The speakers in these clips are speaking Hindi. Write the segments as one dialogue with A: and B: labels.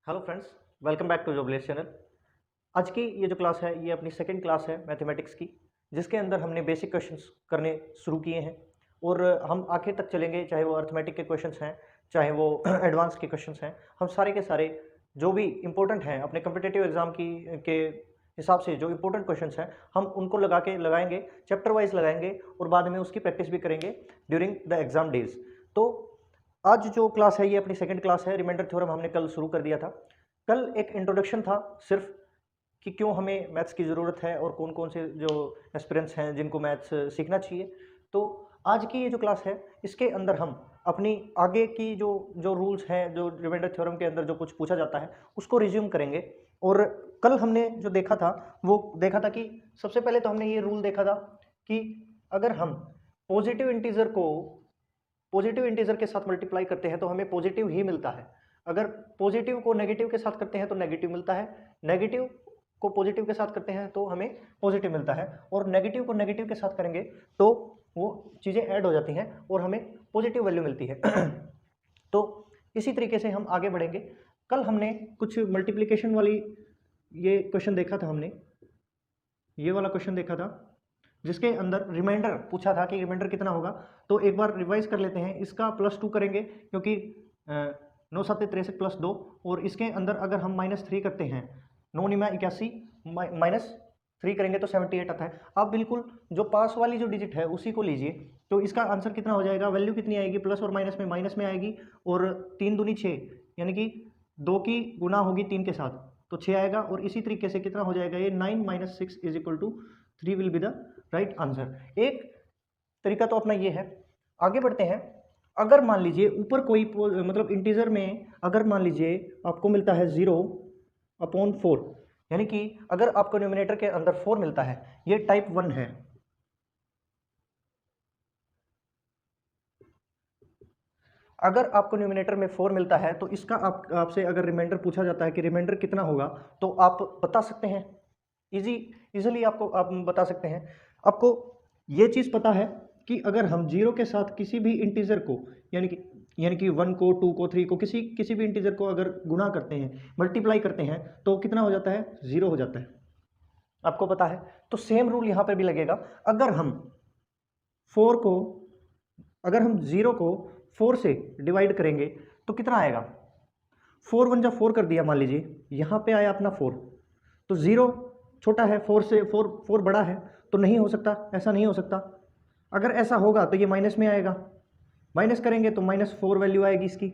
A: Hello friends, welcome back to jobless channel. आज की ये जो क्लास है ये अपनी सेकंड क्लास है मैथमेटिक्स की, जिसके अंदर हमने बेसिक क्वेश्चंस करने शुरू किए हैं और हम आखिर तक चलेंगे। चाहे वो अर्थमेटिक के क्वेश्चंस हैं, चाहे वो एडवांस के क्वेश्चंस हैं, हम सारे के सारे जो भी इंपॉर्टेंट हैं अपने कम्पिटिटिव एग्जाम की के हिसाब से जो इंपॉर्टेंट क्वेश्चंस हैं हम उनको लगाएंगे, चैप्टर वाइज लगाएंगे और बाद में उसकी प्रैक्टिस भी करेंगे ड्यूरिंग द एग्जाम डेज। तो आज जो क्लास है ये अपनी सेकंड क्लास है। रिमाइंडर थ्योरम हमने कल शुरू कर दिया था। कल एक इंट्रोडक्शन था सिर्फ कि क्यों हमें मैथ्स की ज़रूरत है और कौन कौन से जो एस्पिरेंट्स हैं जिनको मैथ्स सीखना चाहिए। तो आज की ये जो क्लास है इसके अंदर हम अपनी आगे की जो जो रूल्स हैं, जो रिमाइंडर थ्योरम के अंदर जो कुछ पूछा जाता है उसको रिज्यूम करेंगे। और कल हमने जो देखा था वो देखा था कि सबसे पहले तो हमने ये रूल देखा था कि अगर हम पॉजिटिव इंटीजर के साथ मल्टीप्लाई करते हैं तो हमें पॉजिटिव ही मिलता है। अगर पॉजिटिव को नेगेटिव के साथ करते हैं तो नेगेटिव मिलता है, नेगेटिव को पॉजिटिव के साथ करते हैं तो हमें पॉजिटिव मिलता है, और नेगेटिव को नेगेटिव के साथ करेंगे तो वो चीज़ें ऐड हो जाती हैं और हमें पॉजिटिव वैल्यू मिलती है। तो इसी तरीके से हम आगे बढ़ेंगे। कल हमने कुछ मल्टीप्लिकेशन वाली ये क्वेश्चन देखा था, हमने ये वाला क्वेश्चन देखा था जिसके अंदर रिमाइंडर पूछा था कि रिमाइंडर कितना होगा। तो एक बार रिवाइज कर लेते हैं। इसका +2 करेंगे क्योंकि 9 7 63 +2, और इसके अंदर अगर हम -3 करते हैं, 9 9 81 -3 करेंगे तो 78 आता है। आप बिल्कुल जो पास वाली जो डिजिट है उसी को लीजिए। तो इसका आंसर कितना हो जाएगा, वैल्यू कितनी आएगी, प्लस और माइनस में आएगी, और 3 दूनी 6 यानी कि 2 की गुना होगी 3 के साथ तो 6 आएगा। और इसी तरीके से कितना हो जाएगा, ये 9 - 6 = 3 will be the right answer. एक तरीका तो अपना ये है। आगे बढ़ते हैं। अगर मान लीजिए ऊपर कोई मतलब इंटीजर में अगर मान लीजिए आपको मिलता है 0/4, यानी कि अगर आपको न्यूमिनेटर के अंदर 4 मिलता है, ये टाइप 1 है। अगर आपको न्यूमिनेटर में 4 मिलता है तो इसका आपसे अगर रिमाइंडर पूछा जाता है कि रिमाइंडर कितना होगा, तो आप बता सकते हैं। इजीली आप बता सकते हैं। आपको ये चीज़ पता है कि अगर हम 0 के साथ किसी भी इंटीजर को यानी कि 1 को, 2 को, 3 को, किसी भी इंटीजर को अगर गुणा करते हैं, मल्टीप्लाई करते हैं, तो कितना हो जाता है, 0 हो जाता है। आपको पता है। तो सेम रूल यहाँ पर भी लगेगा। अगर हम 0 को 4 से डिवाइड करेंगे तो कितना आएगा, 4 1 जा 4 कर दिया, मान लीजिए यहाँ पे आया अपना 4, तो 0 छोटा है, 4 से 4 बड़ा है, तो नहीं हो सकता, ऐसा नहीं हो सकता। अगर ऐसा होगा तो ये माइनस में आएगा, माइनस करेंगे तो -4 वैल्यू आएगी इसकी,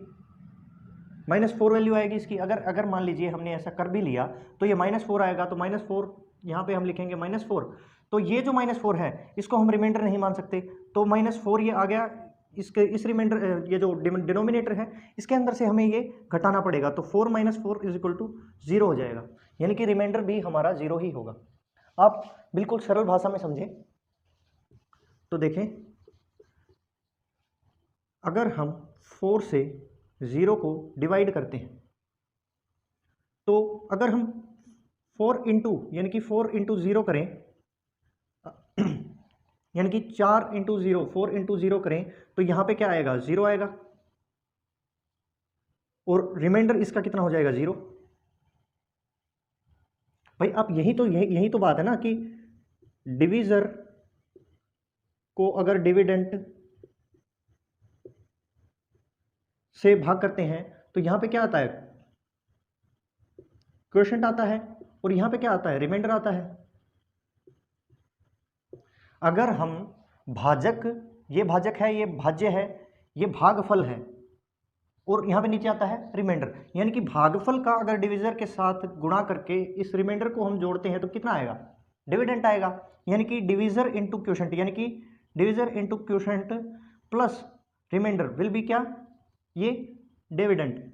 A: -4 वैल्यू आएगी इसकी। अगर मान लीजिए हमने ऐसा कर भी लिया तो ये -4 आएगा, तो -4 यहाँ पे हम लिखेंगे -4। तो ये जो -4 है इसको हम रिमाइंडर नहीं मान सकते, तो -4 ये आ गया। इस रिमाइंडर ये जो डिनोमिनेटर है इसके अंदर से हमें ये घटाना पड़ेगा, तो 4 - 4 = 0 हो जाएगा, यानी कि रिमाइंडर भी हमारा 0 ही होगा। आप बिल्कुल सरल भाषा में समझें तो देखें, अगर हम 4 से 0 को डिवाइड करते हैं तो अगर हम 4 यानी कि 4 × 0 करें, यानी कि 4 × 0, 4 × 0 करें तो यहाँ पे क्या आएगा, 0 आएगा, और रिमाइंडर इसका कितना हो जाएगा, 0। भाई आप यही तो बात है ना कि डिवीजर को अगर डिविडेंट से भाग करते हैं तो यहाँ पे क्या आता है, क्वोशिएंट आता है, और यहाँ पे क्या आता है, रिमाइंडर आता है। अगर हम ये भाजक है, ये भाज्य है, ये भागफल है, और यहाँ पे नीचे आता है रिमाइंडर, यानी कि भागफल का अगर डिवीजर के साथ गुणा करके इस रिमाइंडर को हम जोड़ते हैं तो कितना आएगा, डिविडेंट आएगा। यानी कि डिवीजर इंटू क्वोशिएंट, यानी कि divisor into quotient plus remainder will be क्या, ये डिविडेंट।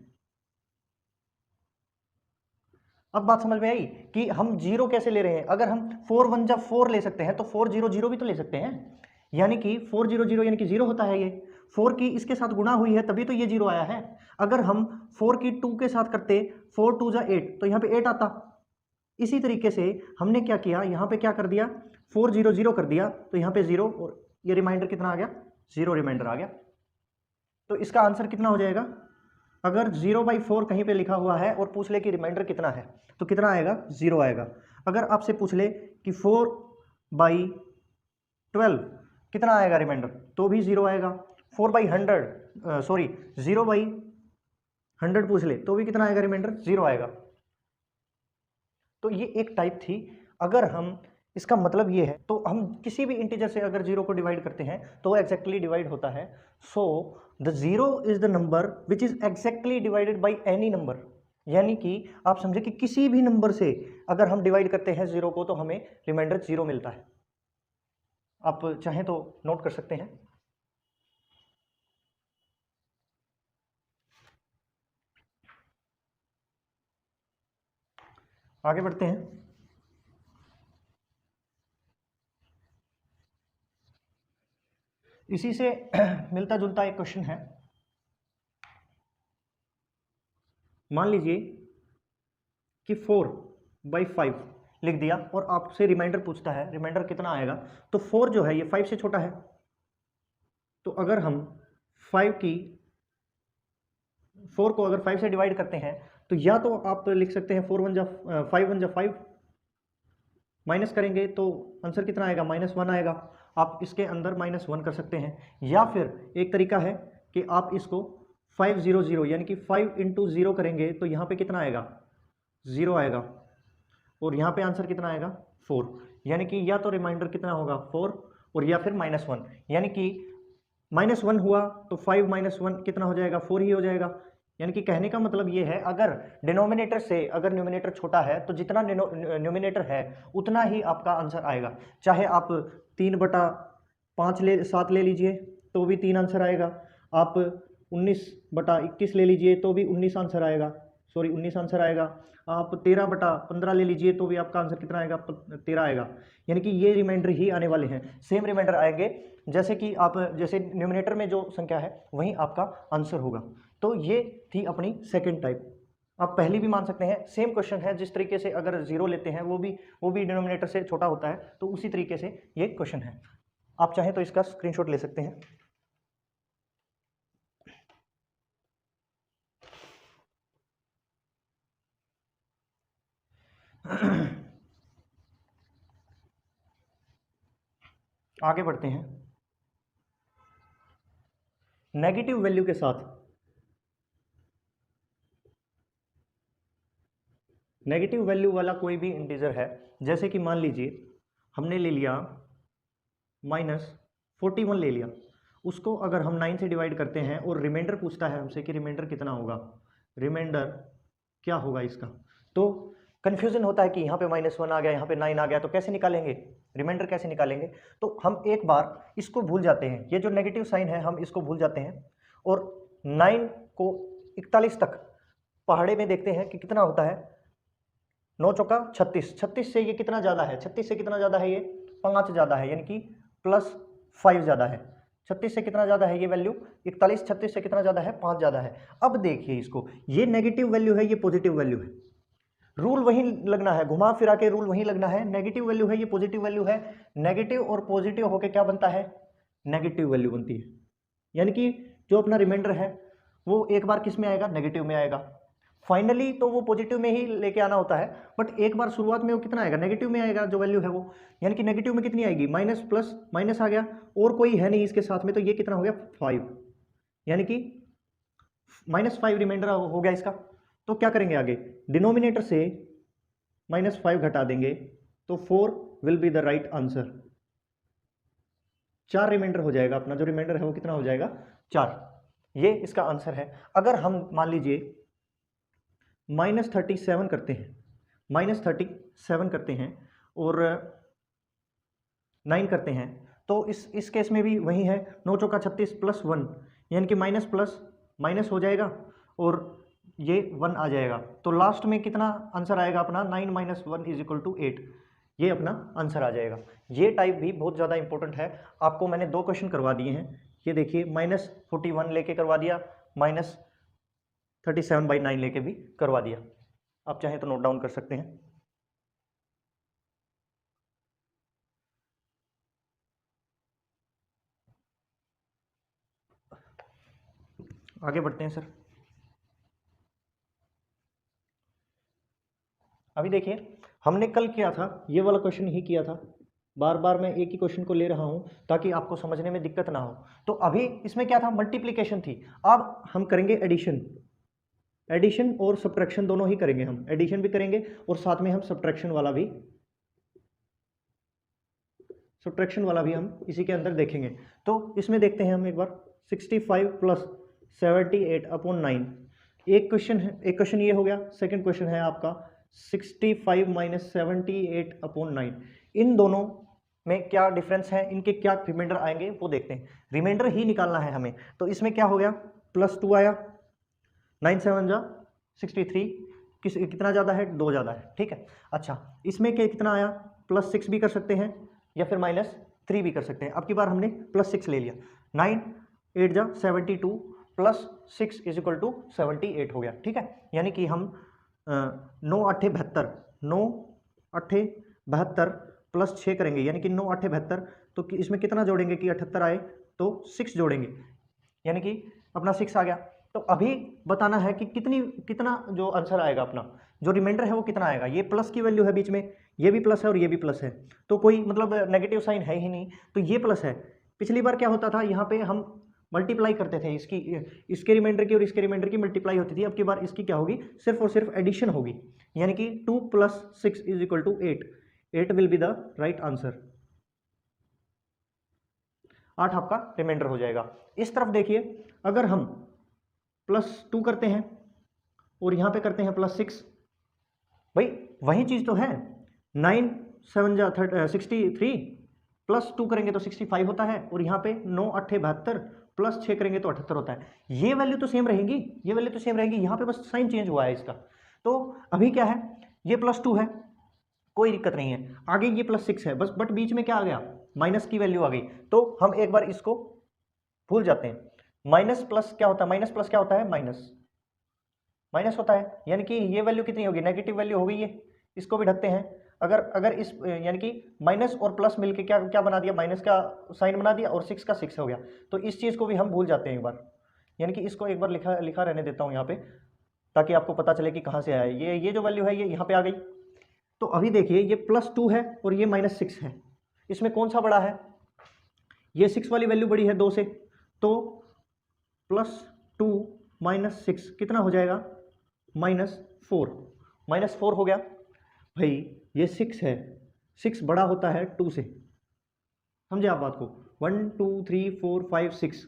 A: अब बात समझ में आई कि हम 0 कैसे ले रहे हैं। अगर हम 4 1 जा 4 ले सकते हैं तो 4 0 0 भी तो ले सकते हैं, यानी कि 4 0 0 यानी कि 0 होता है। ये 4 की इसके साथ गुणा हुई है तभी तो ये 0 आया है। अगर हम 4 की 2 के साथ करते, 4 2 जा 8, तो यहाँ पे 8 आता। इसी तरीके से हमने क्या किया, यहाँ पे क्या कर दिया, 4 0 0 कर दिया, तो यहाँ पे 0, और ये रिमाइंडर कितना आ गया, 0 रिमाइंडर आ गया। तो इसका आंसर कितना हो जाएगा, अगर 0/4 कहीं पे लिखा हुआ है और पूछ ले कि रिमाइंडर कितना है तो कितना आएगा, 0 आएगा। अगर आपसे पूछ ले कि 4/12 कितना आएगा रिमाइंडर, तो भी 0 आएगा। 4/100 सॉरी 0/100 पूछ ले तो भी कितना आएगा रिमाइंडर, 0 आएगा। तो ये एक टाइप थी। अगर हम इसका मतलब ये है तो हम किसी भी इंटीजर से अगर 0 को डिवाइड करते हैं तो वो एग्जैक्टली डिवाइड होता है। So the 0 is the number which is exactly divided by any number. यानी कि आप समझे कि किसी भी नंबर से अगर हम डिवाइड करते हैं 0 को तो हमें रिमाइंडर 0 मिलता है। आप चाहें तो नोट कर सकते हैं। आगे बढ़ते हैं। इसी से मिलता जुलता एक क्वेश्चन है। मान लीजिए कि 4/5 लिख दिया और आपसे रिमाइंडर पूछता है रिमाइंडर कितना आएगा, तो 4 जो है ये 5 से छोटा है। तो अगर हम 5 की 4 को अगर 5 से डिवाइड करते हैं तो या तो आप लिख सकते हैं 5 1 जा 5, माइनस करेंगे तो आंसर कितना आएगा, -1 आएगा। आप इसके अंदर -1 कर सकते हैं। या फिर एक तरीका है कि आप इसको 5 0 0 यानी कि 5 इंटू 0 करेंगे तो यहाँ पे कितना आएगा, 0 आएगा। और यहाँ पे आंसर कितना आएगा, 4। यानी कि या तो रिमाइंडर कितना होगा 4 और या फिर -1। यानी कि -1 हुआ तो 5 -1 कितना हो जाएगा, 4 ही हो जाएगा। यानी कि कहने का मतलब ये है अगर डिनोमिनेटर से अगर न्यूमिनेटर छोटा है तो जितना न्यूमिनेटर है उतना ही आपका आंसर आएगा। चाहे आप 3/7 ले लीजिए तो भी 3 आंसर आएगा। आप 19/21 ले लीजिए तो भी 19 आंसर आएगा, सॉरी 19 आंसर आएगा। आप 13/15 ले लीजिए तो भी आपका आंसर कितना आएगा, 13 आएगा। यानी कि ये रिमाइंडर ही आने वाले हैं, सेम रिमाइंडर आएंगे जैसे कि आप जैसे न्यूमिनेटर में जो संख्या है वही आपका आंसर होगा। तो ये थी अपनी सेकंड टाइप। आप पहली भी मान सकते हैं, सेम क्वेश्चन है। जिस तरीके से अगर 0 लेते हैं वो भी डिनोमिनेटर से छोटा होता है, तो उसी तरीके से ये क्वेश्चन है। आप चाहें तो इसका स्क्रीनशॉट ले सकते हैं। आगे बढ़ते हैं। नेगेटिव वैल्यू के साथ नेगेटिव वैल्यू वाला कोई भी इंटीजर है, जैसे कि मान लीजिए हमने ले लिया -41 ले लिया, उसको अगर हम 9 से डिवाइड करते हैं और रिमाइंडर पूछता है हमसे कि रिमाइंडर कितना होगा, रिमाइंडर क्या होगा इसका, तो कन्फ्यूजन होता है कि यहाँ पे -1 आ गया, यहाँ पे 9 आ गया, तो कैसे निकालेंगे रिमाइंडर, कैसे निकालेंगे। तो हम एक बार इसको भूल जाते हैं, ये जो नेगेटिव साइन है हम इसको भूल जाते हैं और 9 को 41 तक पहाड़े में देखते हैं कि कितना होता है। 9 चौका 36, 36 से ये कितना ज़्यादा है, 36 से कितना ज़्यादा है, ये 5 ज़्यादा है, यानी कि +5 ज़्यादा है। 36 से कितना ज़्यादा है ये वैल्यू, 41, 36 से कितना ज़्यादा है, 5 ज़्यादा है। अब देखिए इसको, ये नेगेटिव वैल्यू है, ये पॉजिटिव वैल्यू है, रूल वही लगना है, घुमा फिरा के रूल वही लगना है। नेगेटिव वैल्यू है, ये पॉजिटिव वैल्यू है, नेगेटिव और पॉजिटिव होके क्या बनता है, नेगेटिव वैल्यू बनती है। यानी कि जो अपना रिमाइंडर है वो एक बार किस में आएगा, नेगेटिव में आएगा। फाइनली तो वो पॉजिटिव में ही लेके आना होता है, बट एक बार शुरुआत में वो कितना आएगा, नेगेटिव में आएगा जो वैल्यू है वो। यानी कि नेगेटिव में कितनी आएगी, माइनस प्लस माइनस आ गया और कोई है नहीं इसके साथ में, तो ये कितना हो गया 5, यानी कि -5 रिमाइंडर हो गया इसका। तो क्या करेंगे आगे, डिनोमिनेटर से -5 घटा देंगे तो 4 will be the right answer. 4 remainder हो जाएगा, अपना जो रिमाइंडर है वो कितना हो जाएगा, 4। ये इसका आंसर है। अगर हम मान लीजिए -37 करते हैं, -37 करते हैं और 9 करते हैं, तो इस केस में भी वही है, 9 चौका 36 +1, यानी कि माइनस प्लस माइनस हो जाएगा और ये 1 आ जाएगा। तो लास्ट में कितना आंसर आएगा अपना, 9 - 1 = 8। ये अपना आंसर आ जाएगा। ये टाइप भी बहुत ज़्यादा इंपॉर्टेंट है। आपको मैंने 2 क्वेश्चन करवा दिए हैं, ये देखिए -41 लेके करवा दिया, -37/9 लेके भी करवा दिया। आप चाहें तो नोट डाउन कर सकते हैं। आगे बढ़ते हैं सर। अभी देखिए हमने कल किया था, ये वाला क्वेश्चन ही किया था, बार बार मैं एक ही क्वेश्चन को ले रहा हूं ताकि आपको समझने में दिक्कत ना हो। तो अभी इसमें क्या था, मल्टीप्लिकेशन थी, अब हम करेंगे एडिशन। एडिशन और सब्ट्रैक्शन दोनों ही करेंगे, हम एडिशन भी करेंगे और साथ में हम सब्ट्रैक्शन वाला भी हम इसी के अंदर देखेंगे। तो इसमें देखते हैं हम एक बार, 65 प्लस 78 अपॉन 9, एक क्वेश्चन ये हो गया। सेकंड क्वेश्चन है आपका 65 माइनस 78 अपॉन 9, इन दोनों में क्या डिफरेंस है, इनके क्या रिमाइंडर आएंगे वो देखते हैं। रिमाइंडर ही निकालना है हमें, तो इसमें क्या हो गया, +2 आया, 9 7 जा 63, कितना ज़्यादा है, 2 ज़्यादा है, ठीक है। अच्छा इसमें क्या कितना आया, +6 भी कर सकते हैं या फिर -3 भी कर सकते हैं। अब की बार हमने +6 ले लिया, 9 8 जा 72 +6 = 78 हो गया, ठीक है। यानी कि हम 9 8 72, 9 8 72 +6 करेंगे, यानी कि 9 8 72, तो इसमें कितना जोड़ेंगे कि 78 आए, तो 6 जोड़ेंगे, यानी कि अपना 6 आ गया। तो अभी बताना है कि कितना जो आंसर आएगा, अपना जो रिमाइंडर है वो कितना आएगा। ये प्लस की वैल्यू है बीच में, ये भी प्लस है और ये भी प्लस है, तो कोई मतलब नेगेटिव साइन है ही नहीं, तो ये प्लस है। पिछली बार क्या होता था, यहाँ पे हम मल्टीप्लाई करते थे, इसके रिमाइंडर की और इसके रिमाइंडर की मल्टीप्लाई होती थी। अब की बार इसकी क्या होगी, सिर्फ और सिर्फ एडिशन होगी, यानी कि 2 + 6 = 8, 8 will be the right answer, 8 आपका रिमाइंडर हो जाएगा। इस तरफ देखिए, अगर हम +2 करते हैं और यहाँ पे करते हैं +6, भाई वही चीज़ तो है, 9 7 जा 63 +2 करेंगे तो 65 होता है, और यहाँ पे 9 8 72 +6 करेंगे तो 78 होता है। ये वैल्यू तो सेम रहेंगी, ये वैल्यू तो सेम रहेगी, यहाँ पे बस साइन चेंज हुआ है इसका। तो अभी क्या है, ये +2 है, कोई दिक्कत नहीं है, आगे ये +6 है बस, बट बीच में क्या आ गया, माइनस की वैल्यू आ गई। तो हम एक बार इसको भूल जाते हैं, माइनस प्लस क्या होता है, माइनस प्लस क्या होता है, माइनस होता है, यानी कि ये वैल्यू कितनी होगी, नेगेटिव वैल्यू हो गई है, इसको भी ढकते हैं। अगर इस यानी कि माइनस और प्लस मिलके क्या क्या बना दिया, माइनस का साइन बना दिया और 6 का 6 हो गया। तो इस चीज़ को भी हम भूल जाते हैं एक बार, यानी कि इसको एक बार लिखा रहने देता हूँ यहाँ पे, ताकि आपको पता चले कि कहाँ से आया है। ये जो वैल्यू है ये यहाँ पे आ गई। तो अभी देखिए ये +2 है और ये -6 है, इसमें कौन सा बड़ा है, ये 6 वाली वैल्यू बड़ी है 2 से, तो +2 - 6 कितना हो जाएगा, -4 हो गया। भाई ये 6 है, 6 बड़ा होता है 2 से, समझे आप बात को। 1 2 3 4 5 6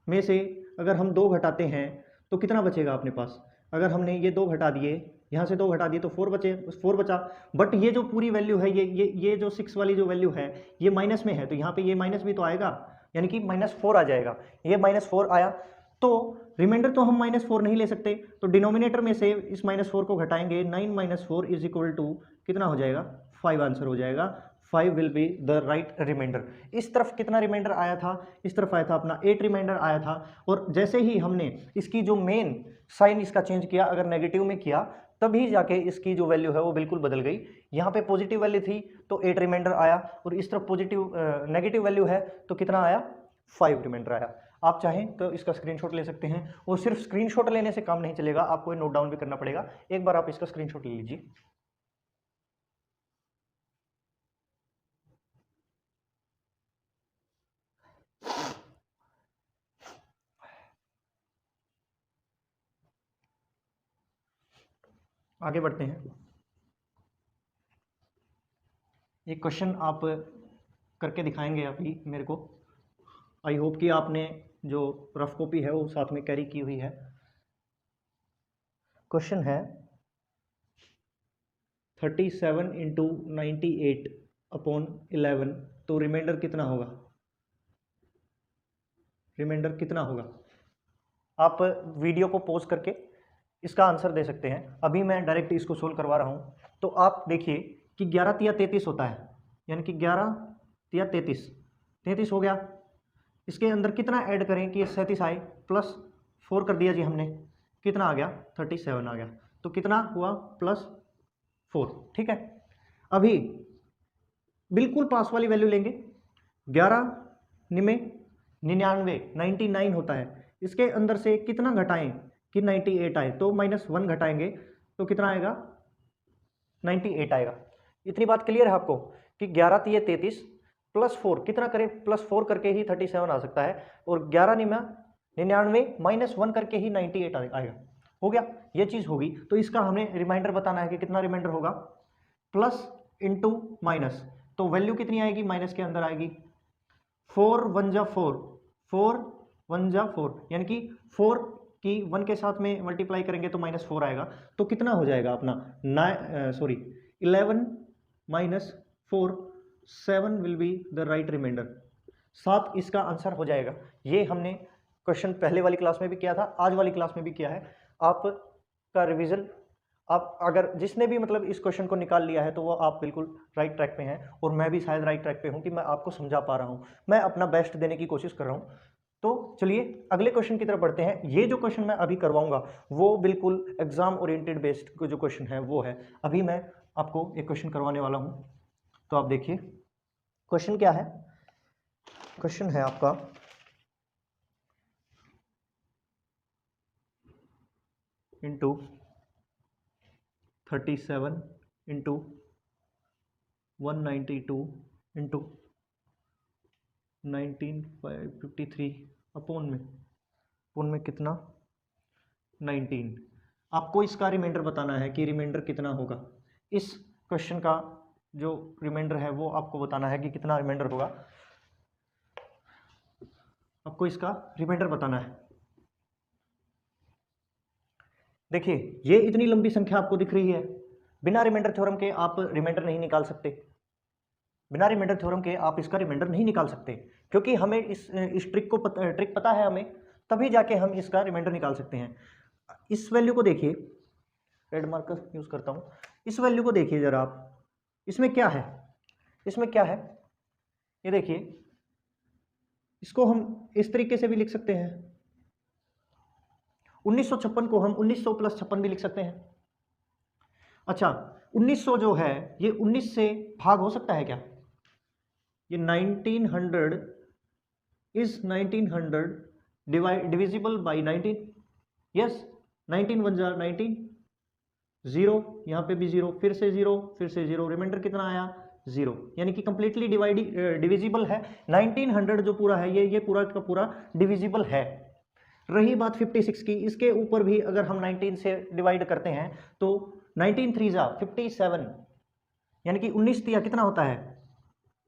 A: में से अगर हम 2 घटाते हैं तो कितना बचेगा अपने पास, अगर हमने ये 2 घटा दिए, यहाँ से 2 घटा दिए तो 4 बचा। बट ये जो पूरी वैल्यू है, ये जो 6 वाली जो वैल्यू है ये माइनस में है, तो यहाँ पे ये माइनस भी तो आएगा, यानी कि -4 आ जाएगा। ये -4 आया, तो रिमाइंडर तो हम -4 नहीं ले सकते, तो डिनोमिनेटर में से इस -4 को घटाएंगे, 9 - 4 = कितना हो जाएगा, 5 आंसर हो जाएगा। 5 will be the right remainder. इस तरफ कितना रिमाइंडर आया था, इस तरफ आया था अपना 8 रिमाइंडर आया था, और जैसे ही हमने इसकी जो मेन साइन इसका चेंज किया, अगर नेगेटिव में किया तभी जाके इसकी जो वैल्यू है वो बिल्कुल बदल गई। यहाँ पे पॉजिटिव वैल्यू थी तो 8 रिमाइंडर आया, और इस तरफ नेगेटिव वैल्यू है तो कितना आया, 5 रिमाइंडर आया। आप चाहें तो इसका स्क्रीनशॉट ले सकते हैं, और सिर्फ स्क्रीनशॉट लेने से काम नहीं चलेगा, आपको नोट डाउन भी करना पड़ेगा। एक बार आप इसका स्क्रीनशॉट ले लीजिए। आगे बढ़ते हैं। एक क्वेश्चन आप करके दिखाएंगे अभी मेरे को। आई होप कि आपने जो रफ कॉपी है वो साथ में कैरी की हुई है। क्वेश्चन है 37 × 98 अपॉन 11, तो रिमाइंडर कितना होगा, रिमाइंडर कितना होगा। आप वीडियो को पॉज करके इसका आंसर दे सकते हैं, अभी मैं डायरेक्ट इसको सोल्व करवा रहा हूँ। तो आप देखिए कि 11 × 33 होता है, यानी कि 11 × 33 हो गया। इसके अंदर कितना ऐड करें कि ये 37 आए, +4 कर दिया जी हमने, कितना आ गया, 37 आ गया। तो कितना हुआ, +4, ठीक है। अभी बिल्कुल पास वाली वैल्यू लेंगे, 11 निमे 99 99 होता है, इसके अंदर से कितना घटाएं कि 98 आए, तो -1 घटाएंगे तो कितना आएगा, 98 आएगा। इतनी बात क्लियर है आपको कि 11 तिये 33 प्लस 4 कितना करें, प्लस 4 करके ही 37 आ सकता है, और 11 निमा 99 माइनस 1 करके ही 98 आएगा। हो गया, ये चीज़ होगी। तो इसका हमें रिमाइंडर बताना है कि कितना रिमाइंडर होगा, प्लस इंटू माइनस, तो वैल्यू कितनी आएगी, माइनस के अंदर आएगी। 4 1 जा 4, 4 1 जा 4, यानी कि 4 की 1 के साथ में मल्टीप्लाई करेंगे तो -4 आएगा। तो कितना हो जाएगा अपना 11 minus 4, 7 will be the right remainder. 7 इसका आंसर हो जाएगा। ये हमने क्वेश्चन पहले वाली क्लास में भी किया था, आज वाली क्लास में भी किया है। आपका रिवीजन, आप अगर जिसने भी मतलब इस क्वेश्चन को निकाल लिया है तो वो आप बिल्कुल राइट ट्रैक पे हैं, और मैं भी शायद राइट ट्रैक पे हूँ कि मैं आपको समझा पा रहा हूँ, मैं अपना बेस्ट देने की कोशिश कर रहा हूँ। तो चलिए अगले क्वेश्चन की तरफ बढ़ते हैं। ये जो क्वेश्चन मैं अभी करवाऊंगा वो बिल्कुल एग्जाम ओरिएंटेड बेस्ड जो क्वेश्चन है वो है। अभी मैं आपको एक क्वेश्चन करवाने वाला हूँ, तो आप देखिए क्वेश्चन क्या है। क्वेश्चन है आपका इंटू 37 इंटू 192 इंटू 1953 अपोन में कितना 19। आपको इसका रिमाइंडर बताना है कि रिमाइंडर कितना होगा। इस क्वेश्चन का जो रिमाइंडर है वो आपको बताना है कि कितना रिमाइंडर होगा, आपको इसका रिमाइंडर बताना है। देखिए ये इतनी लंबी संख्या आपको दिख रही है, बिना रिमाइंडर थ्योरम के आप रिमाइंडर नहीं निकाल सकते, बिना रिमाइंडर थ्योरम के आप इसका रिमाइंडर नहीं निकाल सकते, क्योंकि हमें इस ट्रिक पता है हमें, तभी जाके हम इसका रिमाइंडर निकाल सकते हैं। इस वैल्यू को देखिए, रेड मार्कर यूज करता हूं, इस वैल्यू को देखिए जरा आप, इसमें क्या है, इसमें क्या है, ये देखिए, इसको हम इस तरीके से भी लिख सकते हैं। 1956 को हम 1900 प्लस 56 भी लिख सकते हैं। अच्छा 1900 जो है ये 19 से भाग हो सकता है क्या, ये 1900 इज 1900 डिविजिबल बाई 19, यस 19 1 जा 19, 0 यहाँ पे भी 0, फिर से 0, फिर से 0, रिमाइंडर कितना आया 0, यानी कि कंप्लीटली डिविजिबल है। 1900 जो पूरा है ये पूरा का पूरा डिविजिबल है। रही बात 56 की, इसके ऊपर भी अगर हम 19 से डिवाइड करते हैं तो 19 3 जा 57, यानी कि 19 तिया कितना होता है,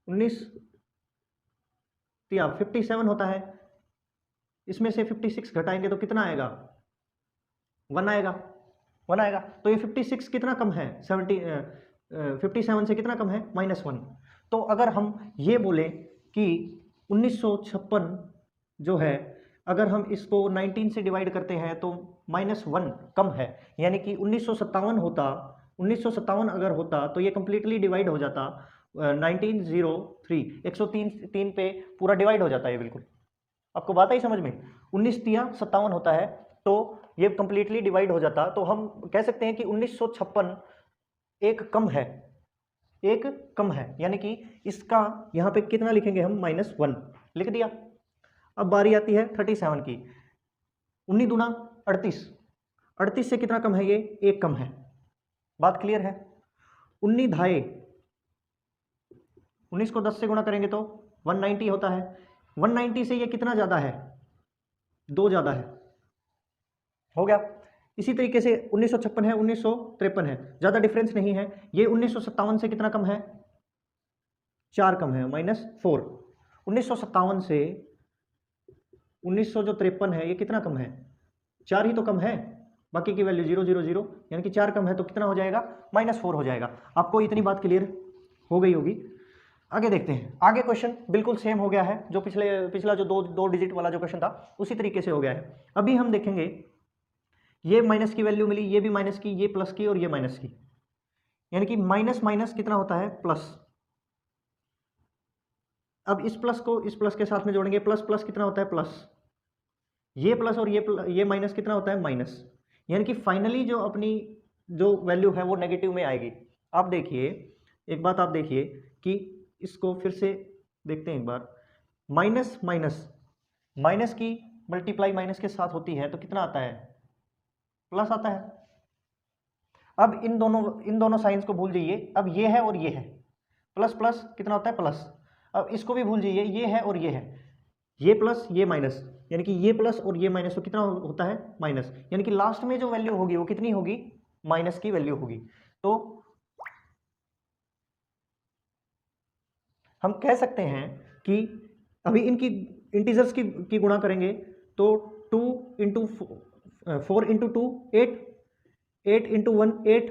A: 19 तिया 57 होता है। इसमें से 56 घटाएंगे तो कितना आएगा, 1 आएगा, 1 आएगा। तो ये 56 कितना कम है, 57 से कितना कम है, -1। तो अगर हम ये बोले कि 1956 जो है अगर हम इसको 19 से डिवाइड करते हैं तो -1 कम है, यानी कि 1957 होता, 1957 अगर होता तो ये कंप्लीटली डिवाइड हो जाता 1903, 103 पे पूरा डिवाइड हो जाता है। ये बिल्कुल आपको बात आई समझ में, 19 तिया 57 होता है तो ये कंप्लीटली डिवाइड हो जाता। तो हम कह सकते हैं कि 1956 एक कम है, एक कम है, यानी कि इसका यहाँ पे कितना लिखेंगे हम, -1 लिख दिया। अब बारी आती है 37 की, 19 दूना 38, 38 से कितना कम है, ये एक कम है, बात क्लियर है। 19 धाए, 19 को 10 से गुणा करेंगे तो 190 होता है, 190 से ये कितना ज्यादा है, 2 ज्यादा है, हो गया। इसी तरीके से 1956 है, 1953 है, ज्यादा डिफरेंस नहीं है। ये 1957 से कितना कम है, 4 कम है, -4। 1957 से 1953 है ये कितना कम है, 4 ही तो कम है, बाकी की वैल्यू 0 0 0, यानी कि 4 कम है तो कितना हो जाएगा, -4 हो जाएगा। आपको इतनी बात क्लियर हो गई होगी। आगे देखते हैं, आगे क्वेश्चन बिल्कुल सेम हो गया है, जो पिछला जो दो डिजिट वाला जो क्वेश्चन था उसी तरीके से हो गया है। अभी हम देखेंगे ये माइनस की वैल्यू मिली, ये भी माइनस की, ये प्लस की और ये माइनस की, यानी कि माइनस माइनस कितना होता है, प्लस। अब इस प्लस को इस प्लस के साथ में जोड़ेंगे, प्लस प्लस कितना होता है, प्लस। ये प्लस और ये माइनस कितना होता है, माइनस, यानी कि फाइनली जो अपनी जो वैल्यू है वो नेगेटिव में आएगी। आप देखिए एक बात, आप देखिए कि इसको फिर से देखते हैं एक बार, माइनस माइनस माइनस की मल्टीप्लाई माइनस के साथ होती है तो कितना आता है, प्लस आता है। अब इन दोनों साइंस को भूल जाइए, अब ये है और ये है, प्लस प्लस कितना होता है प्लस, अब इसको भी भूल जाइए, ये है और ये है, ये प्लस ये माइनस, यानी कि ये प्लस और ये माइनस, तो कितना होता है माइनस, यानी कि लास्ट में जो वैल्यू होगी वो कितनी होगी, माइनस की वैल्यू होगी। तो हम कह सकते हैं कि अभी इनकी इंटीजर्स की गुणा करेंगे तो 2 इंटू 4 इंटू 2 8, 8 इंटू 1 8,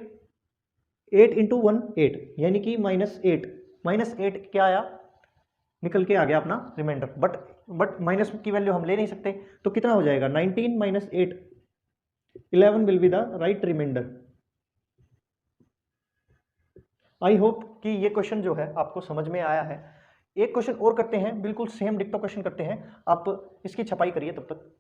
A: 8 इंटू 1 8, यानी कि -8, -8 क्या आया, निकल के आ गया अपना रिमाइंडर, बट माइनस की वैल्यू हम ले नहीं सकते, तो कितना हो जाएगा 19 - 8, 11 will be the right remainder. I hope कि ये क्वेश्चन जो है आपको समझ में आया है। एक क्वेश्चन और करते हैं, बिल्कुल सेम डिक्टो क्वेश्चन करते हैं, आप इसकी छपाई करिए तब तक।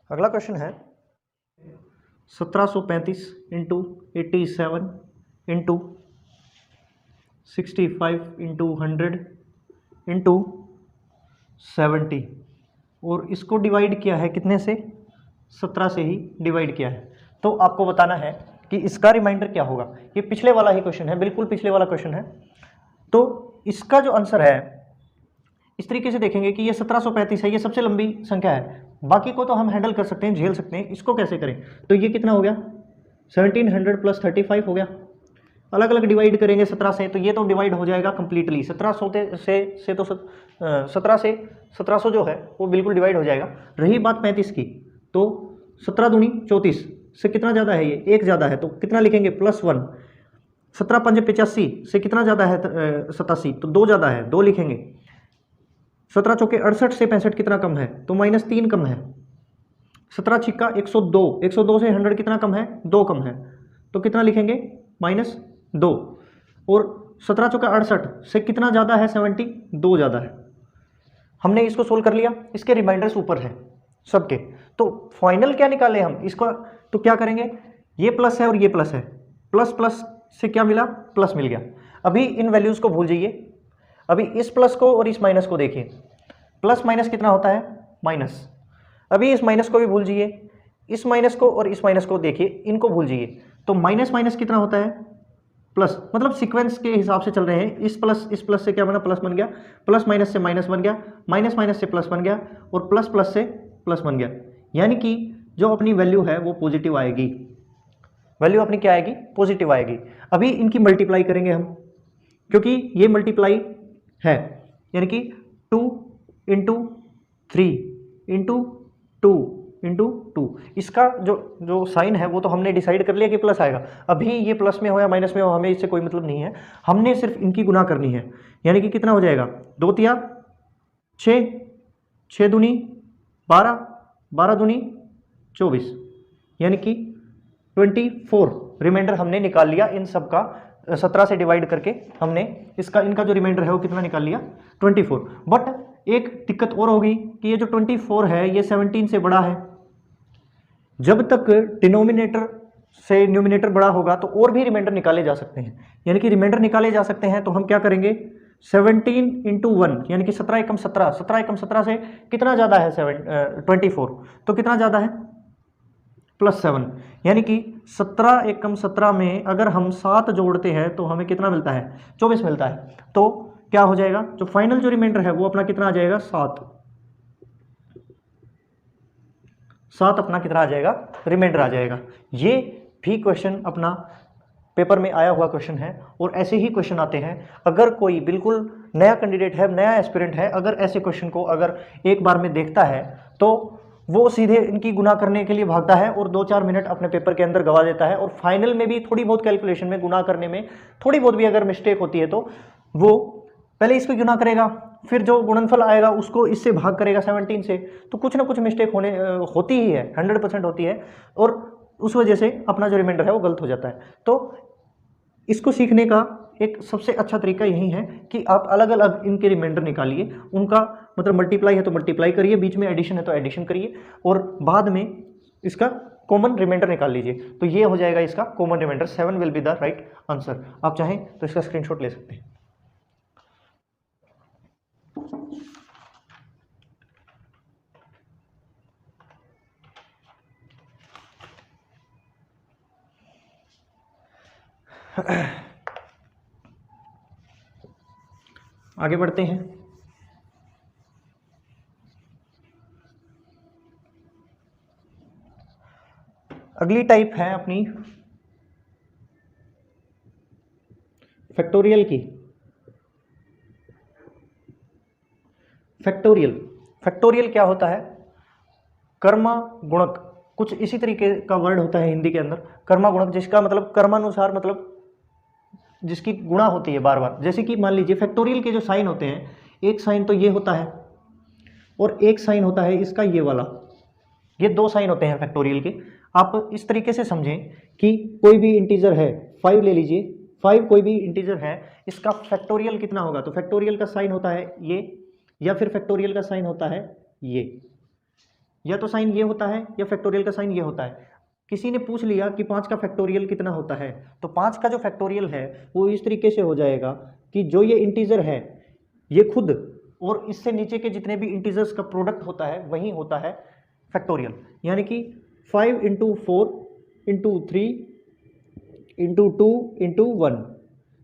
A: अगला क्वेश्चन है 1735 इंटू 87 इंटू 65 इंटू 100 इंटू 70, और इसको डिवाइड किया है कितने से, 17 से ही डिवाइड किया है। तो आपको बताना है कि इसका रिमाइंडर क्या होगा। ये पिछले वाला ही क्वेश्चन है, बिल्कुल पिछले वाला क्वेश्चन है। तो इसका जो आंसर है इस तरीके से देखेंगे कि ये 1735 है, ये सबसे लंबी संख्या है, बाकी को तो हम हैंडल कर सकते हैं, झेल सकते हैं, इसको कैसे करें। तो ये कितना हो गया 1700 प्लस 35 हो गया, अलग अलग डिवाइड करेंगे 17 से, तो ये तो डिवाइड हो जाएगा कंप्लीटली 1700 से तो 17 से 1700 जो है वो बिल्कुल डिवाइड हो जाएगा। रही बात 35 की, तो 17 दूनी 34 से कितना ज़्यादा है, ये एक ज़्यादा है, तो कितना लिखेंगे +1। 17 पंजे 85 से कितना ज़्यादा है 87, तो 2 ज़्यादा है, 2 लिखेंगे। 17 चौके 68 से 65 कितना कम है, तो -3 कम है। 17 छिक्का 102, 102 से 100 कितना कम है, 2 कम है, तो कितना लिखेंगे -2। और 17 चौका 68 से कितना ज़्यादा है 70, 2 ज़्यादा है। हमने इसको सोल्व कर लिया, इसके रिमाइंडर्स ऊपर हैं सबके, तो फाइनल क्या निकाले हम इसको, तो क्या करेंगे, ये प्लस है और ये प्लस है, प्लस प्लस से क्या मिला, प्लस मिल गया। अभी इन वैल्यूज़ को भूल जाइए, अभी इस प्लस को और इस माइनस को देखिए, प्लस माइनस कितना होता है माइनस, अभी इस माइनस को भी भूल जाइए, इस माइनस को और इस माइनस को देखिए, इनको भूल जाइए, तो माइनस माइनस कितना होता है प्लस, मतलब सीक्वेंस के हिसाब से चल रहे हैं। इस प्लस से क्या बना, प्लस बन गया, प्लस माइनस से माइनस बन गया, माइनस माइनस से प्लस बन गया, और प्लस प्लस से प्लस बन गया, यानी कि जो अपनी वैल्यू है वो पॉजिटिव आएगी, वैल्यू अपनी क्या आएगी, पॉजिटिव आएगी। अभी इनकी मल्टीप्लाई करेंगे हम, क्योंकि ये मल्टीप्लाई है, यानी कि 2 इंटू 3 इंटू 2 इंटू 2, इसका जो साइन है वो तो हमने डिसाइड कर लिया कि प्लस आएगा। अभी ये प्लस में हो या माइनस में हो हमें इससे कोई मतलब नहीं है, हमने सिर्फ इनकी गुना करनी है, यानी कि कितना हो जाएगा 2 तिया 6, 6 दूनी 12, 12 दूनी 24, यानी कि 24 रिमाइंडर हमने निकाल लिया इन सब का। 17 से डिवाइड करके हमने इनका जो रिमाइंडर है वो कितना निकाल लिया 24। बट एक दिक्कत और होगी कि ये जो 24 है ये 17 से बड़ा है। जब तक डिनोमिनेटर से न्यूमिनेटर बड़ा होगा तो और भी रिमाइंडर निकाले जा सकते हैं, यानी कि रिमाइंडर निकाले जा सकते हैं। तो हम क्या करेंगे 17 इंटू 1, यानी कि 17 एकम 17, 17 एकम 17 से कितना ज़्यादा है 24, तो कितना ज़्यादा है +7, यानी कि 17 एकम 17 में अगर हम 7 जोड़ते हैं तो हमें कितना मिलता है 24 मिलता है। तो क्या हो जाएगा, जो फाइनल जो रिमाइंडर है वो अपना कितना आ जाएगा 7 अपना कितना आ जाएगा, रिमाइंडर आ जाएगा। ये भी क्वेश्चन अपना पेपर में आया हुआ क्वेश्चन है, और ऐसे ही क्वेश्चन आते हैं। अगर कोई बिल्कुल नया कैंडिडेट है, नया एस्पिरेंट है, अगर ऐसे क्वेश्चन को अगर एक बार में देखता है तो वो सीधे इनकी गुना करने के लिए भागता है और 2-4 मिनट अपने पेपर के अंदर गवा देता है, और फाइनल में भी थोड़ी बहुत कैलकुलेशन में गुना करने में थोड़ी बहुत भी अगर मिस्टेक होती है तो वो पहले इसको गुना करेगा, फिर जो गुणनफल आएगा उसको इससे भाग करेगा 17 से, तो कुछ ना कुछ मिस्टेक होती ही है, 100% होती है, और उस वजह से अपना जो रिमाइंडर है वो गलत हो जाता है। तो इसको सीखने का एक सबसे अच्छा तरीका यही है कि आप अलग अलग इनके रिमाइंडर निकालिए, उनका मतलब मल्टीप्लाई है तो मल्टीप्लाई करिए, बीच में एडिशन है तो एडिशन करिए, और बाद में इसका कॉमन रिमाइंडर निकाल लीजिए। तो ये हो जाएगा इसका common remainder, 7 will be the right answer. आप चाहें तो इसका स्क्रीनशॉट ले सकते हैं। आगे बढ़ते हैं। अगली टाइप है अपनी फैक्टोरियल की। फैक्टोरियल क्या होता है? कर्मा गुणक, कुछ इसी तरीके का वर्ड होता है हिंदी के अंदर, कर्मा गुणक, जिसका मतलब कर्मानुसार, मतलब जिसकी गुणा होती है बार बार। जैसे कि मान लीजिए फैक्टोरियल के जो साइन होते हैं, एक साइन तो ये होता है और एक साइन होता है इसका ये वाला, ये दो साइन होते हैं फैक्टोरियल के। आप इस तरीके से समझें कि कोई भी इंटीजर है, 5 ले लीजिए, 5 कोई भी इंटीजर है, इसका फैक्टोरियल कितना होगा? तो फैक्टोरियल का साइन होता है ये, या फिर फैक्टोरियल का साइन होता है ये, या तो साइन ये होता है या फैक्टोरियल का साइन ये होता है। किसी ने पूछ लिया कि 5 का फैक्टोरियल कितना होता है, तो 5 का जो फैक्टोरियल है वो इस तरीके से हो जाएगा कि जो ये इंटीजर है ये खुद और इससे नीचे के जितने भी इंटीजर्स का प्रोडक्ट होता है वही होता है फैक्टोरियल। यानी कि 5 इंटू 4 इंटू 3 इंटू 2 इंटू 1,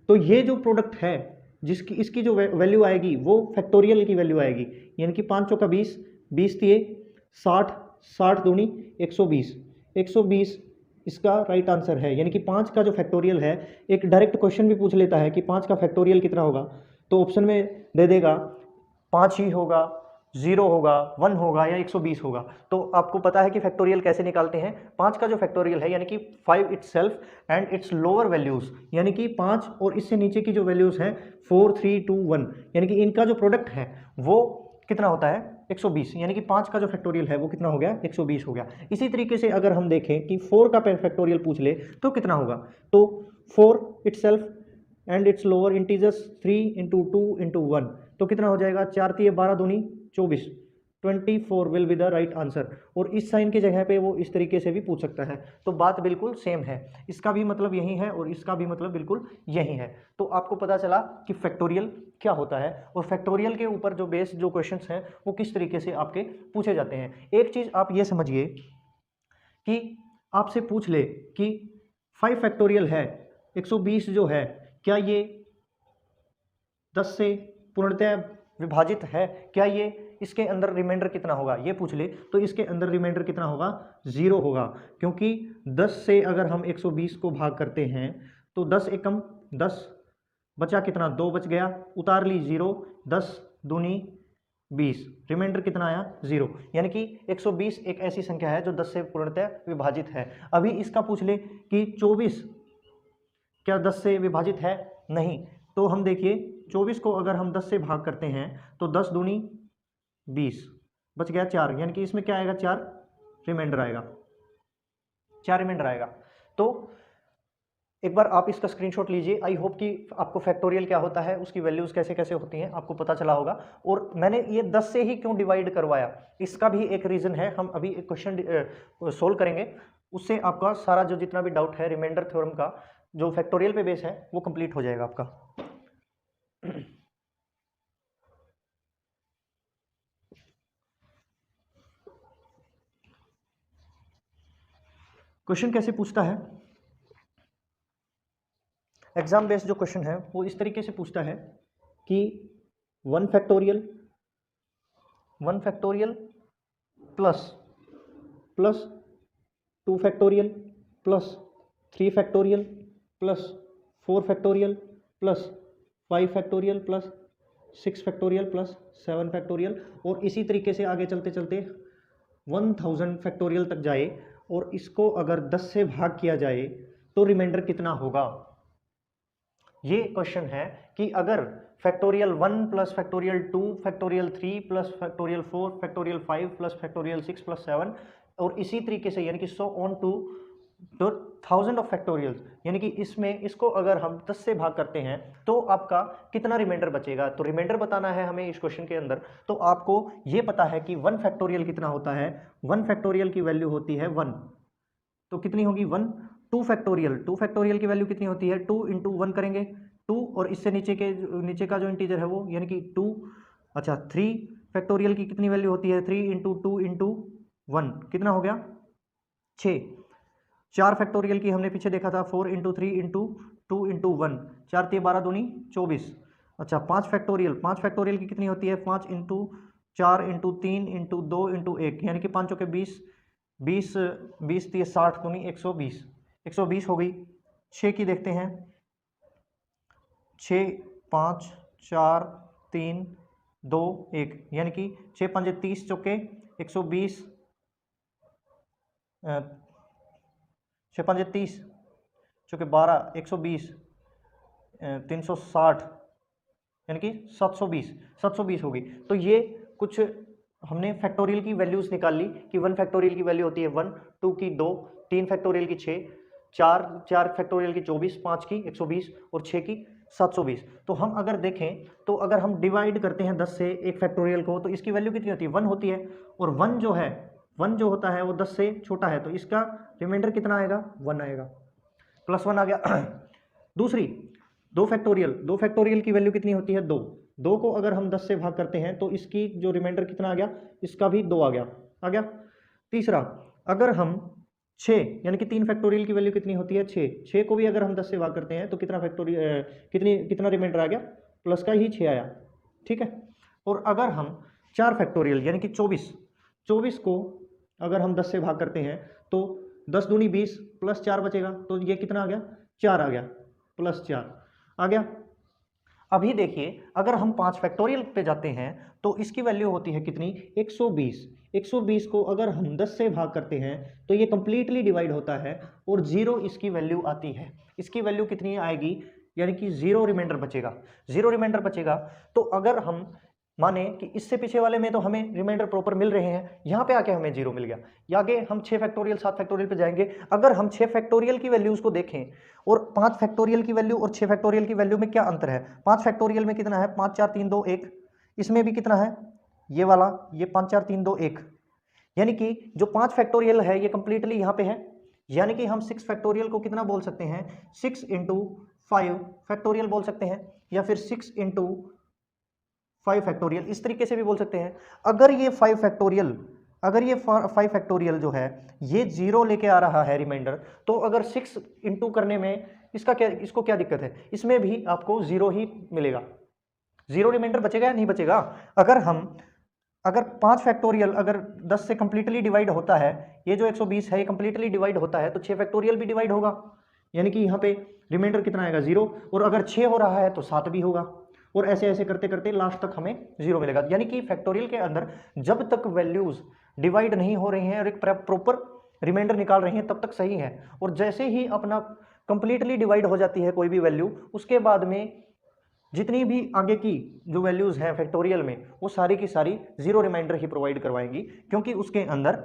A: तो ये जो प्रोडक्ट है जिसकी इसकी जो वैल्यू आएगी वो फैक्टोरियल की वैल्यू आएगी। यानी कि 5 चौका 20, 20 दिए 60, 60 दूनी 120, 120 इसका राइट आंसर है। यानी कि 5 का जो फैक्टोरियल है, एक डायरेक्ट क्वेश्चन भी पूछ लेता है कि 5 का फैक्टोरियल कितना होगा, तो ऑप्शन में दे देगा 5 ही होगा, 0 होगा, 1 होगा या 120 होगा। तो आपको पता है कि फैक्टोरियल कैसे निकालते हैं। 5 का जो फैक्टोरियल है यानी कि 5 itself and it's lower values, यानी कि 5 और इससे नीचे की जो वैल्यूज हैं 4, 3, 2, 1, यानी कि इनका जो प्रोडक्ट है वो कितना होता है 120। यानी कि 5 का जो फैक्टोरियल है वो कितना हो गया 120 हो गया। इसी तरीके से अगर हम देखें कि 4 का फैक्टोरियल पूछ ले तो कितना होगा, तो 4 itself and it's lower integers 3 into 2 into 1, तो कितना हो जाएगा 4 3 12 दूनी 24, 24 will be the right answer. और इस साइन की जगह पे वो इस तरीके से भी पूछ सकता है। तो बात बिल्कुल सेम है, इसका भी मतलब यही है और इसका भी मतलब बिल्कुल यही है। तो आपको पता चला कि फैक्टोरियल क्या होता है और फैक्टोरियल के ऊपर जो बेस्ड जो क्वेश्चंस हैं वो किस तरीके से आपके पूछे जाते हैं। एक चीज़ आप ये समझिए कि आपसे पूछ ले कि 5 फैक्टोरियल है 120 जो है, क्या ये 10 से पूर्णतः विभाजित है, क्या ये इसके अंदर रिमाइंडर कितना होगा, ये पूछ ले, तो इसके अंदर रिमाइंडर कितना होगा 0 होगा। क्योंकि 10 से अगर हम 120 को भाग करते हैं तो 10 एकम 10, बचा कितना 2 बच गया, उतार ली 0, 10 दूनी 20, रिमाइंडर कितना आया 0। यानी कि 120 एक ऐसी संख्या है जो 10 से पूर्णतः विभाजित है। अभी इसका पूछ ले कि 24 क्या 10 से विभाजित है, नहीं, तो हम देखिए 24 को अगर हम 10 से भाग करते हैं तो 10 दूनी 20, बच गया 4, यानी कि इसमें क्या आएगा 4 रिमाइंडर आएगा, 4 रिमाइंडर आएगा। तो एक बार आप इसका स्क्रीनशॉट लीजिए। आई होप कि आपको फैक्टोरियल क्या होता है, उसकी वैल्यूज कैसे कैसे होती हैं आपको पता चला होगा। और मैंने ये 10 से ही क्यों डिवाइड करवाया, इसका भी एक रीज़न है। हम अभी एक क्वेश्चन सोल्व करेंगे, उससे आपका सारा जो जितना भी डाउट है रिमाइंडर थ्योरम का जो फैक्टोरियल पे बेस है वो कंप्लीट हो जाएगा आपका। क्वेश्चन कैसे पूछता है, एग्जाम बेस्ड जो क्वेश्चन है वो इस तरीके से पूछता है कि 1 factorial plus 2 factorial plus 3 factorial plus 4 factorial plus 5 factorial plus 6 factorial plus 7 factorial, और इसी तरीके से आगे चलते चलते 1000 फैक्टोरियल तक जाए। और इसको अगर 10 से भाग किया जाए तो रिमाइंडर कितना होगा। ये क्वेश्चन है कि अगर factorial 1 plus factorial 2 factorial 3 plus factorial 4 factorial 5 plus factorial 6 plus 7 और इसी तरीके से यानी कि so on to 1000 of factorial, यानी कि इसमें इसको अगर हम 10 से भाग करते हैं तो आपका कितना रिमाइंडर बचेगा। तो रिमाइंडर बताना है हमें इस क्वेश्चन के अंदर। तो आपको ये पता है कि 1 फैक्टोरियल कितना होता है, 1 फैक्टोरियल की वैल्यू होती है 1, तो कितनी होगी 1। 2 फैक्टोरियल, 2 फैक्टोरियल की वैल्यू कितनी होती है 2 इंटू 1 करेंगे 2, और इससे नीचे का जो इंटीजर है वो यानी कि 2। अच्छा 3 फैक्टोरियल की कितनी वैल्यू होती है 3 इंटू 2 इंटू 1 कितना हो गया 6। 4 फैक्टोरियल की हमने पीछे देखा था 4 इंटू 3 इंटू 2 इंटू 1, 4 3 12 दूनी 24। अच्छा 5 फैक्टोरियल की कितनी होती है 5 इंटू 4 इंटू 3 इंटू 2 इंटू 1 यानी कि 5 चौके 20, 20 20 30 60 दूनी 120, 120 हो गई। 6 की देखते हैं 6 5 4 3 2 1 यानी कि 6 5 30 चौके 120, 6 5 30 चौके 12 120, 360 यानी कि 720 हो गई। तो ये कुछ हमने फैक्टोरियल की वैल्यूज निकाल ली कि 1 फैक्टोरियल की वैल्यू होती है 1, 2 की 2, 3 फैक्टोरियल की 6, 4 फैक्टोरियल की 24, 5 की 120 और 6 की 720। तो हम अगर देखें तो अगर हम डिवाइड करते हैं 10 से एक फैक्टोरियल को तो इसकी वैल्यू कितनी होती है 1 होती है, और 1 जो है 1 जो होता है वो 10 से छोटा है, तो इसका रिमाइंडर कितना आएगा 1 आएगा, +1 आ गया। दूसरी 2 फैक्टोरियल की वैल्यू कितनी होती है 2 को अगर हम 10 से भाग करते हैं तो इसकी जो रिमाइंडर कितना आ गया, इसका भी 2 आ गया। तीसरा अगर हम 6 यानी कि 3 फैक्टोरियल की वैल्यू कितनी होती है 6 को भी अगर हम 10 से भाग करते हैं तो कितना रिमाइंडर आ गया, प्लस का ही 6 आया, ठीक है। और अगर हम 4 फैक्टोरियल यानी कि 24 को अगर हम 10 से भाग करते हैं तो 10 दूनी 20 प्लस 4 बचेगा, तो ये कितना आ गया 4 आ गया, +4 आ गया। अभी देखिए अगर हम 5 फैक्टोरियल पे जाते हैं तो इसकी वैल्यू होती है कितनी 120 को अगर हम 10 से भाग करते हैं तो ये कंप्लीटली डिवाइड होता है और 0 इसकी वैल्यू आती है। इसकी वैल्यू कितनी आएगी यानी कि 0 रिमाइंडर बचेगा। तो अगर हम माने कि इससे पीछे वाले में तो हमें रिमाइंडर प्रॉपर मिल रहे हैं, यहाँ पे आके हमें 0 मिल गया। आगे हम 6 फैक्टोरियल 7 फैक्टोरियल पे जाएंगे, अगर हम 6 फैक्टोरियल की वैल्यूज को देखें और 5 फैक्टोरियल की वैल्यू और 6 फैक्टोरियल की वैल्यू में क्या अंतर है। 5 फैक्टोरियल में कितना है 5 4 3 2 1, इसमें भी कितना है ये वाला, ये 5 4 3 2 1, यानी कि जो 5 फैक्टोरियल है ये कंप्लीटली यहाँ पे है, यानी कि हम 6 फैक्टोरियल को कितना बोल सकते हैं 6 इंटू 5 फैक्टोरियल बोल सकते हैं, या फिर 6 इंटू 5 फैक्टोरियल इस तरीके से भी बोल सकते हैं। अगर ये 5 फैक्टोरियल जो है ये 0 लेके आ रहा है रिमाइंडर, तो अगर 6 इंटू करने में इसको क्या दिक्कत है, इसमें भी आपको 0 ही मिलेगा, 0 रिमाइंडर बचेगा या नहीं बचेगा। अगर 5 फैक्टोरियल अगर 10 से कंप्लीटली डिवाइड होता है, ये जो 120 है ये कंप्लीटली डिवाइड होता है, तो 6 फैक्टोरियल भी डिवाइड होगा, यानी कि यहाँ पे रिमाइंडर कितना आएगा 0, और अगर 6 हो रहा है तो 7 भी होगा, और ऐसे ऐसे करते करते लास्ट तक हमें 0 मिलेगा। यानी कि फैक्टोरियल के अंदर जब तक वैल्यूज डिवाइड नहीं हो रही हैं और एक प्रॉपर रिमाइंडर निकाल रही हैं तब तक सही है, और जैसे ही अपना कंप्लीटली डिवाइड हो जाती है कोई भी वैल्यू, उसके बाद में जितनी भी आगे की जो वैल्यूज हैं फैक्टोरियल में वो सारी की सारी 0 रिमाइंडर ही प्रोवाइड करवाएंगी, क्योंकि उसके अंदर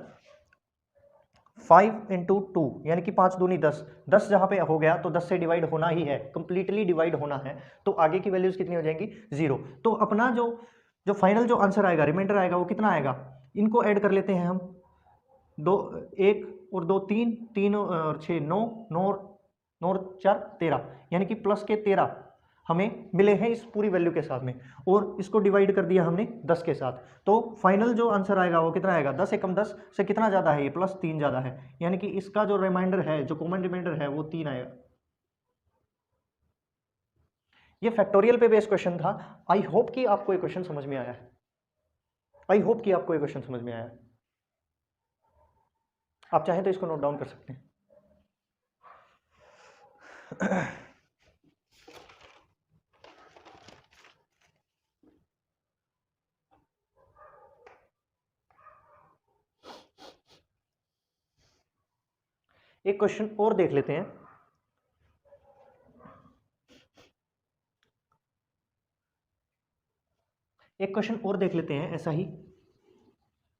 A: 5 इंटू 2 यानी कि 5 दूनी 10 जहाँ पे हो गया तो 10 से डिवाइड होना ही है, कंप्लीटली डिवाइड होना है, तो आगे की वैल्यूज कितनी हो जाएंगी 0। तो अपना जो फाइनल जो आंसर आएगा रिमाइंडर आएगा वो कितना आएगा, इनको ऐड कर लेते हैं हम, 2 1 और 2 3 3 और 6 9 9 और 4 13, यानी कि प्लस के 13 हमें मिले हैं इस पूरी वैल्यू के साथ में, और इसको डिवाइड कर दिया हमने 10 के साथ। तो फाइनल जो आंसर आएगा वो कितना आएगा 10 एकम 10 से कितना ज़्यादा है ये +3 ज़्यादा है, यानी कि इसका जो रिमाइंडर है जो कॉमन रिमाइंडर है वो 3 आएगा। ये फैक्टोरियल पे बेस्ड क्वेश्चन था। आई होप कि आपको ये क्वेश्चन समझ में आया है, आप चाहें तो इसको नोट डाउन कर सकते हैं। एक क्वेश्चन और देख लेते हैं। ऐसा ही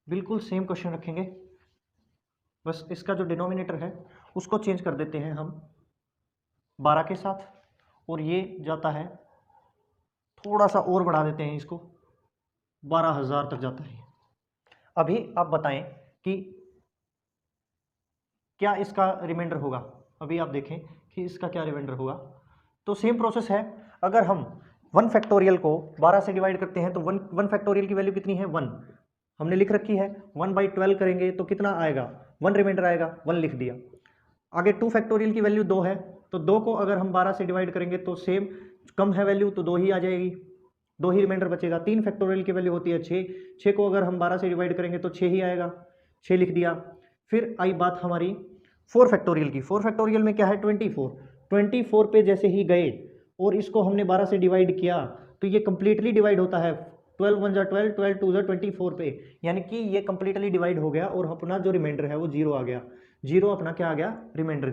A: बिल्कुल सेम क्वेश्चन रखेंगे, बस इसका जो डिनोमिनेटर है उसको चेंज कर देते हैं हम 12 के साथ, और ये जाता है थोड़ा सा और बढ़ा देते हैं इसको 12,000 तक जाता है। अभी आप बताएं कि क्या इसका रिमाइंडर होगा, अभी आप देखें कि इसका क्या रिमाइंडर होगा। तो सेम प्रोसेस है, अगर हम 1 फैक्टोरियल को 12 से डिवाइड करते हैं तो 1 फैक्टोरियल की वैल्यू कितनी है 1, हमने लिख रखी है। 1/12 करेंगे तो कितना आएगा 1 रिमाइंडर आएगा, 1 लिख दिया। आगे 2 फैक्टोरियल की वैल्यू 2 है, तो 2 को अगर हम 12 से डिवाइड करेंगे तो सेम कम है वैल्यू तो 2 ही आ जाएगी, 2 ही रिमाइंडर बचेगा। 3 फैक्टोरियल की वैल्यू होती है 6, 6 को अगर हम 12 से डिवाइड करेंगे तो 6 ही आएगा, 6 लिख दिया। फिर आई बात हमारी 4 फैक्टोरियल की। 4 फैक्टोरियल में क्या है 24, 24 पे जैसे ही गए और इसको हमने 12 से डिवाइड किया तो ये कंप्लीटली डिवाइड होता है, 12 1 12, 12 2 24 पे, यानी कि ये कंप्लीटली डिवाइड हो गया और अपना जो रिमाइंडर है वो 0 आ गया। 0 अपना क्या आ गया रिमाइंडर,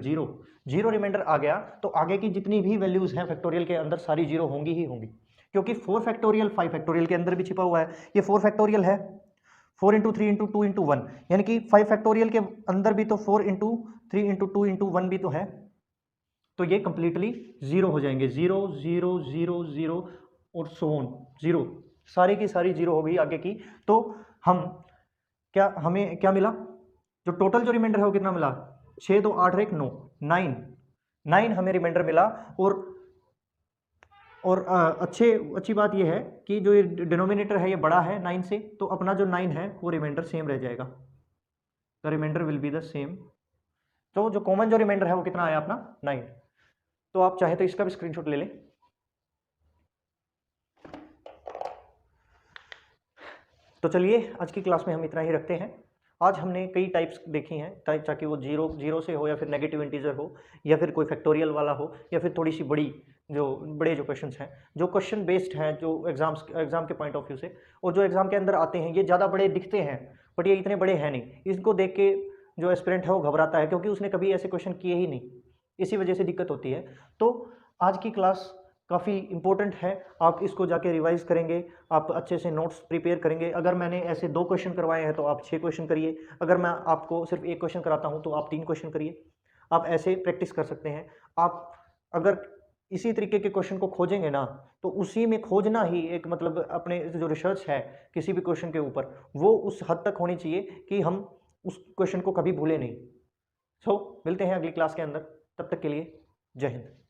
A: 0 रिमाइंडर आ गया। तो आगे की जितनी भी वैल्यूज हैं फैक्टोरियल के अंदर सारी 0 होंगी ही होंगी, क्योंकि 4 फैक्टोरियल 5 फैक्टोरियल के अंदर भी छिपा हुआ है। ये 4 फैक्टोरियल है, 4 × 3 × 2 × 1, यानी कि 5 फैक्टोरियल के अंदर भी तो 4 × 3 × 2 × 1 भी तो है, तो ये कंप्लीटली 0 हो जाएंगे, 0 0 0 0 और सो ऑन 0, सारी की सारी 0 हो गई आगे की। तो हम हमें क्या मिला, जो टोटल जो रिमाइंडर है वो कितना मिला 6 2 8 1 9, 9 हमें रिमाइंडर मिला। और अच्छी बात यह है कि जो ये डिनोमिनेटर है ये बड़ा है 9 से, तो अपना जो 9 है वो रिमाइंडर सेम रह जाएगा, the remainder will be the same. तो जो कॉमन जो रिमाइंडर है वो कितना आया अपना 9। तो आप चाहे तो इसका भी स्क्रीनशॉट ले लें। तो चलिए आज की क्लास में हम इतना ही रखते हैं। आज हमने कई टाइप्स देखी हैं, ताकि वो जीरो से हो या फिर नेगेटिव इंटीजर हो या फिर कोई फैक्टोरियल वाला हो या फिर थोड़ी सी बड़े जो क्वेश्चंस हैं, जो क्वेश्चन बेस्ड हैं, जो एग्जाम के पॉइंट ऑफ व्यू से और जो एग्जाम के अंदर आते हैं, ये ज़्यादा बड़े दिखते हैं बट ये इतने बड़े हैं नहीं। इसको देख के जो एस्पिरेंट है वो घबराता है, क्योंकि उसने कभी ऐसे क्वेश्चन किए ही नहीं, इसी वजह से दिक्कत होती है। तो आज की क्लास काफ़ी इंपॉर्टेंट है, आप इसको जाके रिवाइज करेंगे, आप अच्छे से नोट्स प्रिपेयर करेंगे। अगर मैंने ऐसे 2 क्वेश्चन करवाए हैं तो आप 6 क्वेश्चन करिए, अगर मैं आपको सिर्फ 1 क्वेश्चन कराता हूं तो आप 3 क्वेश्चन करिए। आप ऐसे प्रैक्टिस कर सकते हैं। आप अगर इसी तरीके के क्वेश्चन को खोजेंगे ना, तो उसी में खोजना ही एक मतलब अपने जो रिसर्च है किसी भी क्वेश्चन के ऊपर, वो उस हद तक होनी चाहिए कि हम उस क्वेश्चन को कभी भूले नहीं। मिलते हैं अगली क्लास के अंदर, तब तक के लिए जय हिंद।